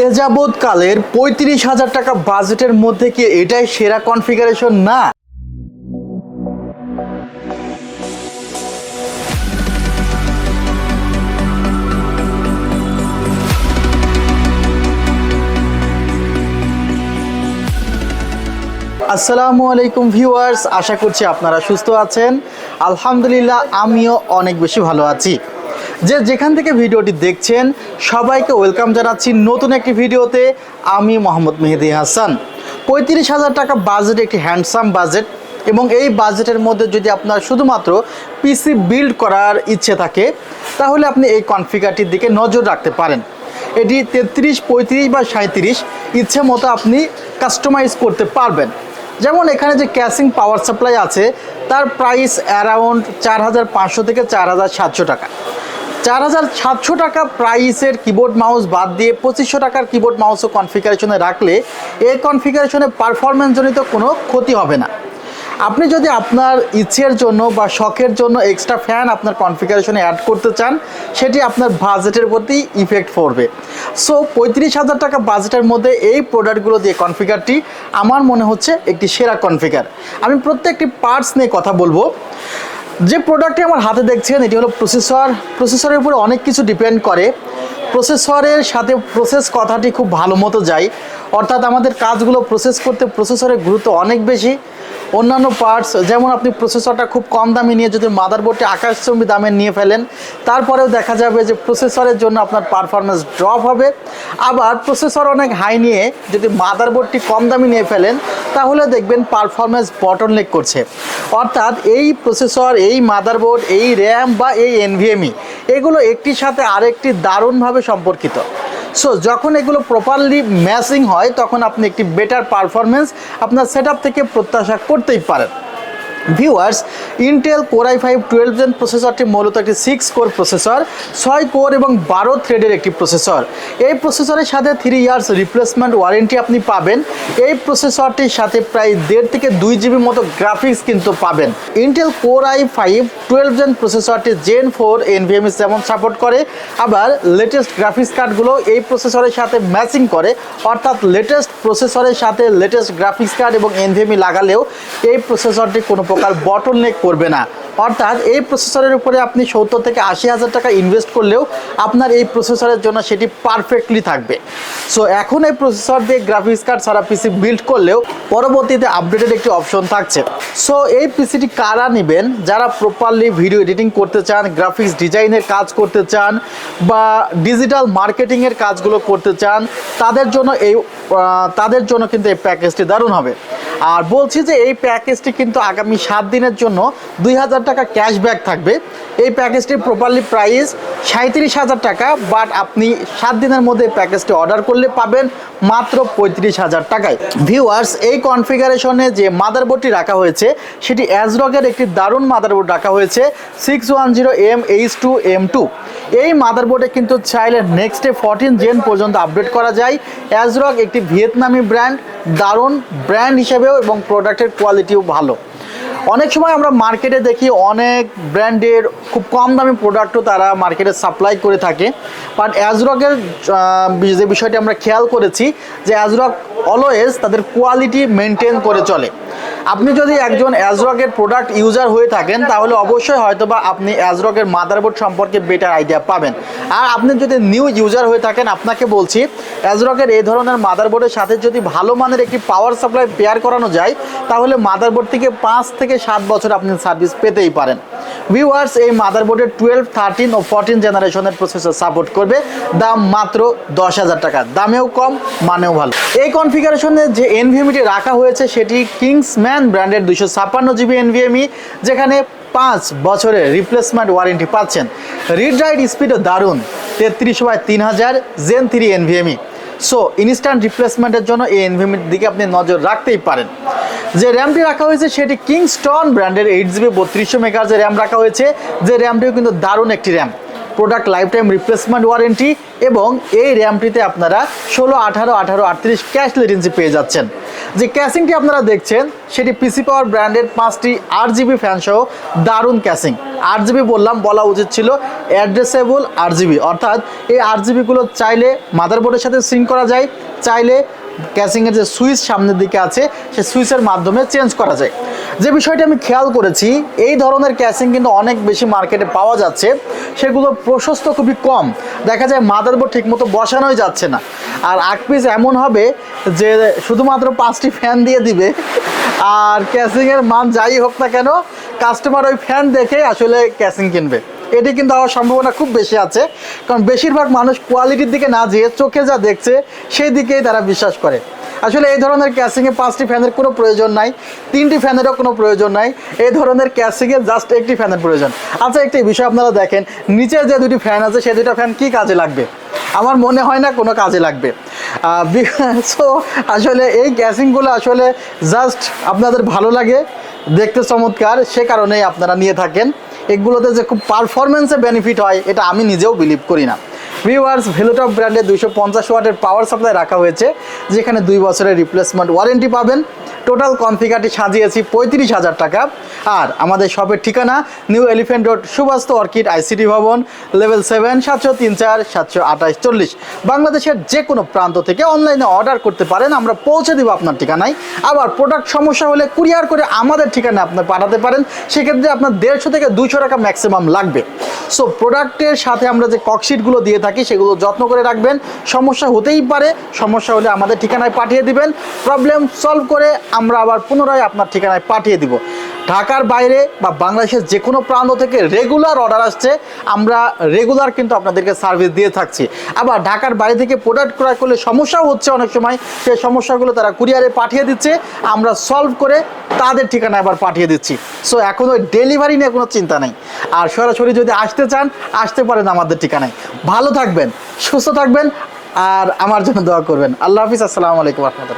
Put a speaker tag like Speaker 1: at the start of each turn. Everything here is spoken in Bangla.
Speaker 1: এ যাবৎকালের ৩৫,০০০ টাকা বাজেটের মধ্যে কি এটাই সেরা কনফিগারেশন না? আসসালামু আলাইকুম ভিউয়ার্স, আশা করছি আপনারা সুস্থ আছেন। আলহামদুলিল্লাহ আমিও অনেক বেশি ভালো আছি। যেখান থেকে ভিডিওটি দেখছেন সবাইকে ওয়েলকাম জানাচ্ছি নতুন একটি ভিডিওতে। আমি মোহাম্মদ মেহেদি হাসান। ৩৫,০০০ টাকা বাজেট একটি হ্যান্ডসাম বাজেট, এবং এই বাজেটের মধ্যে যদি আপনার শুধুমাত্র পিসি বিল্ড করার ইচ্ছে থাকে তাহলে আপনি এই কনফিগারটির দিকে নজর রাখতে পারেন। এটি ৩৩, ৩৫ বা ৩৭ ইচ্ছে মতো আপনি কাস্টমাইজ করতে পারবেন। যেমন এখানে যে ক্যাসিং পাওয়ার সাপ্লাই আছে তার প্রাইস অ্যারাউন্ড ৪৫০০ থেকে ৪৭০০ টাকা। ৪৭০০ টাকা প্রাইসের কিবোর্ড মাউস বাদ দিয়ে ২৫০০ টাকার কিবোর্ড মাউসও কনফিগারেশনে রাখলে এই কনফিগারেশনে পারফরমেন্সজনিত কোনো ক্ষতি হবে না। আপনি যদি আপনার ইচ্ছের জন্য বা শখের জন্য এক্সট্রা ফ্যান আপনার কনফিগারেশনে অ্যাড করতে চান, সেটি আপনার বাজেটের প্রতি ইফেক্ট পড়বে। সো ৩৫,০০০ টাকা বাজেটের মধ্যে এই প্রোডাক্টগুলো দিয়ে কনফিগারটি আমার মনে হচ্ছে একটি সেরা কনফিগার। আমি প্রত্যেকটি পার্টস নিয়ে কথা বলবো। যে প্রোডাক্টটি আমার হাতে দেখছেন এটি হলো প্রসেসর। প্রসেসরের উপরে অনেক কিছু ডিপেন্ড করে। প্রসেসরের সাথে প্রসেস কথাটি খুব ভালো মতো যায়, অর্থাৎ আমাদের কাজগুলো প্রসেস করতে প্রসেসরের গুরুত্ব অনেক বেশি। অন্যান্য পার্টস যেমন আপনি প্রসেসরটা খুব কম দামে নিয়ে যদি মাদারবোর্ডটি আকাশচুম্বী দামে নিয়ে ফেলেন, তারপরেও দেখা যাবে যে প্রসেসরের জন্য আপনার পারফরমেন্স ড্রপ হবে। আবার প্রসেসর অনেক হাই নিয়ে যদি মাদারবোর্ডটি কম দামে নিয়ে ফেলেন তাহলে দেখবেন পারফরমেন্স বটলনেক করছে। অর্থাৎ এই প্রসেসর, এই মাদারবোর্ড, এই র্যাম বা এই এনভিএমই এগুলো একটির সাথে আরেকটি দারুণভাবে সম্পর্কিত। সো যখন এগুলো প্রপারলি ম্যাচিং হয় তখন আপনি একটি বেটার পারফরমেন্স আপনার সেটআপ থেকে প্রত্যাশা করতেই পারেন। Viewers, Intel core i5 12 gen প্রসেসরটি মূলত একটি 6 কোর প্রসেসর, 6 কোর এবং 12 থ্রেডের একটি প্রসেসর। এই প্রসেসরের সাথে 3 ইয়ার্স রিপ্লেসমেন্ট ওয়ারেন্টি আপনি পাবেন। এই প্রসেসরটির সাথে প্রায় 1.5 থেকে 2 জিবি মতো গ্রাফিক্স কিন্তু পাবেন। ইন্টেল কোর i5 12 জেন প্রসেসরটি জেন 4 এনভিএমই যেমন সাপোর্ট করে, আবার লেটেস্ট গ্রাফিক্স কার্ডগুলো এই প্রসেসরের সাথে ম্যাচিং করে। অর্থাৎ লেটেস্ট প্রসেসরের সাথে লেটেস্ট গ্রাফিক্স কার্ড এবং এনভিএমই লাগালেও এই প্রসেসরটি কোনো প্রকার বটলনেক করবে না। অর্থাৎ এই প্রসেসরের উপরে আপনি ৭০ থেকে ৮০,০০০ টাকা ইনভেস্ট করলেও আপনার এই প্রসেসরের জন্য সেটি পারফেক্টলি থাকবে। সো এখন এই প্রসেসর দিয়ে গ্রাফিক্স কার্ড ছাড়া পিসি বিল্ড করলেও পরবর্তীতে আপডেটেড একটি অপশন থাকছে। সো এই পিসিটি কারা নেবেন? যারা প্রপারলি ভিডিও এডিটিং করতে চান, গ্রাফিক্স ডিজাইনের কাজ করতে চান বা ডিজিটাল মার্কেটিংয়ের কাজগুলো করতে চান, তাদের জন্য কিন্তু এই প্যাকেজটি দারুণ হবে। আর বলছি যে এই প্যাকেজটি কিন্তু আগামী 7 দিনের জন্য ২,০০০ টাকা ক্যাশব্যাক থাকবে। এই প্যাকেজটির প্রপারলি প্রাইস ৩৭,০০০ টাকা, বাট আপনি 7 দিনের মধ্যে এই প্যাকেজটি অর্ডার করলে পাবেন মাত্র ৩৫,০০০ টাকায়। ভিউয়ার্স, এই কনফিগারেশনে যে মাদারবোর্ডটি রাখা হয়েছে সেটি অ্যাজরকের একটি দারুণ মাদারবোর্ড রাখা হয়েছে 610M-H2M2। এই মাদারবোর্ডে কিন্তু চাইলে নেক্সট ডে 14 জেন পর্যন্ত আপডেট করা যায়। অ্যাজরক একটি ভিয়েতনামি ব্র্যান্ড, দারুণ ব্র্যান্ড হিসেবেও এবং প্রোডাক্টের কোয়ালিটিও ভালো। অনেক সময় আমরা মার্কেটে দেখি অনেক ব্র্যান্ডের খুব কম দামি প্রোডাক্টও তারা মার্কেটে সাপ্লাই করে থাকে, বাট অ্যাজরকের যে বিষয়টি আমরা খেয়াল করেছি যে অ্যাজরক অলওয়েজ তাদের কোয়ালিটি মেনটেন করে চলে। আপনি যদি একজন অ্যাজরকের প্রোডাক্ট ইউজার হয়ে থাকেন তাহলে অবশ্যই হয়তোবা আপনি অ্যাজরকের মাদারবোর্ড সম্পর্কে বেটার আইডিয়া পাবেন। আর আপনি যদি নিউ ইউজার হয়ে থাকেন, আপনাকে বলছি অ্যাজরকের এই ধরনের মাদারবোর্ডের সাথে যদি ভালো মানের একটি পাওয়ার সাপ্লাই পেয়ার করানো যায় তাহলে মাদারবোর্ড থেকে 5 থেকে 7 বছর আপনি সার্ভিস পেতেই পারেন। ভিউয়ার্স, এই মাদারবোর্ডের 12, 13 ও 14 জেনারেশনের প্রসেসর সাপোর্ট করবে। দাম মাত্র 10,০০০ টাকা, দামেও কম, মানেও ভালো। এই কনফিগারেশনে যে এনভিএমইটি রাখা হয়েছে সেটি কিংসম্যান ব্র্যান্ডের 256 জিবি এনভিএমই, যেখানে 5 বছরের রিপ্লেসমেন্ট ওয়ারেন্টি পাচ্ছেন। রিড রাইট স্পিডও দারুণ, 33/3000 জেন 3 এনভিএমই। সো ইনস্ট্যান্ট রিপ্লেসমেন্টের জন্য এই এনভিএমইর দিকে আপনি নজর রাখতেই পারেন। যে র্যামটি রাখা হয়েছে সেটি কিংস্টন ব্র্যান্ডের 8 জিবি 3200 মেগাহার্জের র্যাম রাখা হয়েছে, যে র্যামটিও কিন্তু দারুণ একটি RAM. Product life time replacement warranty এবং এই র্যামটিতে আপনারা 16, 18, 18, 38 ক্যাশ লেটেন্সি পেয়ে যাচ্ছেন। যে ক্যাসিংটি আপনারা দেখছেন সেটি পিসি পাওয়ার ব্র্যান্ডেড 5টি 8GB ফ্যান সহ দারুণ ক্যাসিং। 8GB বললাম, বলা উচিত ছিল অ্যাড্রেসেবল 8GB, অর্থাৎ এই 8GBগুলো চাইলে মাদারবোর্ডের সাথে সিঙ্ক করা যায়, চাইলে ক্যাসিংয়ের যে সুইচ সামনের দিকে আছে সেই সুইচের মাধ্যমে চেঞ্জ করা যায়। যে বিষয়টি আমি খেয়াল করেছি, এই ধরনের ক্যাসিং কিন্তু অনেক বেশি মার্কেটে পাওয়া যাচ্ছে, সেগুলো প্রশস্ত খুবই কম, দেখা যায় মাদারবোর্ড ঠিকমতো বসানোই যাচ্ছে না। আর আকপিস এমন হবে যে শুধুমাত্র 5টি ফ্যান দিয়ে দিবে, আর ক্যাসিংয়ের মান যাই হোক না কেন কাস্টমার ওই ফ্যান দেখে আসলে ক্যাসিং কিনবে। এটি কিন্তু হওয়ার সম্ভাবনা খুব বেশি আছে, কারণ বেশিরভাগ মানুষ কোয়ালিটির দিকে না যেয়ে চোখে যা দেখছে সেই দিকেই তারা বিশ্বাস করে। আসলে এই ধরনের ক্যাসিংয়ে 5টি ফ্যানের কোনো প্রয়োজন নাই, 3টি ফ্যানেরও কোনো প্রয়োজন নাই, এই ধরনের ক্যাসিংয়ে জাস্ট একটি ফ্যানের প্রয়োজন। আচ্ছা, একটি বিষয় আপনারা দেখেন, নিচের যে 2টি ফ্যান আছে সেই 2টা ফ্যান কী কাজে লাগবে? আমার মনে হয় না কোনো কাজে লাগবে। সো আসলে এই ক্যাসিংগুলো আসলে জাস্ট আপনাদের ভালো লাগে, দেখতে চমৎকার, সে কারণেই আপনারা নিয়ে থাকেন। এগুলোতে যে খুব পারফরমেন্সে বেনিফিট হয় এটা আমি নিজেও বিলিভ করি না। ভিউয়ার্স, ভেলুটপ ব্র্যান্ডের 250 ওয়াটের পাওয়ার সাপ্লাই রাখা হয়েছে, যেখানে 2 বছরের রিপ্লেসমেন্ট ওয়ারেন্টি পাবেন। টোটাল কনফিগারটি সাজিয়েছি 35,000 টাকা। আর আমাদের শপের ঠিকানা new elephant road, Subhash orchid ICT Bhaban, level 7, 703-4, 728-40। বাংলাদেশের যে কোনো প্রান্ত থেকে অনলাইনে অর্ডার করতে পারেন, আমরা পৌঁছে দেবো আপনার ঠিকানায়। আবার প্রোডাক্ট সমস্যা হলে কুরিয়ার করে আমাদের ঠিকানায় আপনার পাঠাতে পারেন, সেক্ষেত্রে আপনার 150 থেকে 200 টাকা ম্যাক্সিমাম লাগবে। সো প্রোডাক্টের সাথে আমরা যে ককশিটগুলো দিয়ে থাকি সেগুলো যত্ন করে রাখবেন, সমস্যা হতেই পারে, সমস্যা হলে আমাদের ঠিকানায় পাঠিয়ে দিবেন, প্রবলেম সলভ করে আমরা আবার পুনরায় আপনার ঠিকানায় পাঠিয়ে দিব। ঢাকার বাইরে বা বাংলাদেশের যে কোনো প্রান্ত থেকে রেগুলার অর্ডার আসছে, আমরা রেগুলার কিন্তু আপনাদেরকে সার্ভিস দিয়ে থাকছি। আবার ঢাকার বাইরে থেকে প্রোডাক্ট ক্রয় করলে সমস্যাও হচ্ছে অনেক সময়, সেই সমস্যাগুলো তারা কুরিয়ারে পাঠিয়ে দিচ্ছে, আমরা সলভ করে তাদের ঠিকানায় আবার পাঠিয়ে দিচ্ছি। সো এখন ওই ডেলিভারি নিয়ে কোনো চিন্তা নেই। আর সরাসরি যদি আসতে চান, আসতে পারেন আমাদের ঠিকানায়। ভালো থাকবেন, সুস্থ থাকবেন, আর আমার জন্য দোয়া করবেন। আল্লাহ হাফিজ, আসসালামু আলাইকুম রহমতুল্লাহ।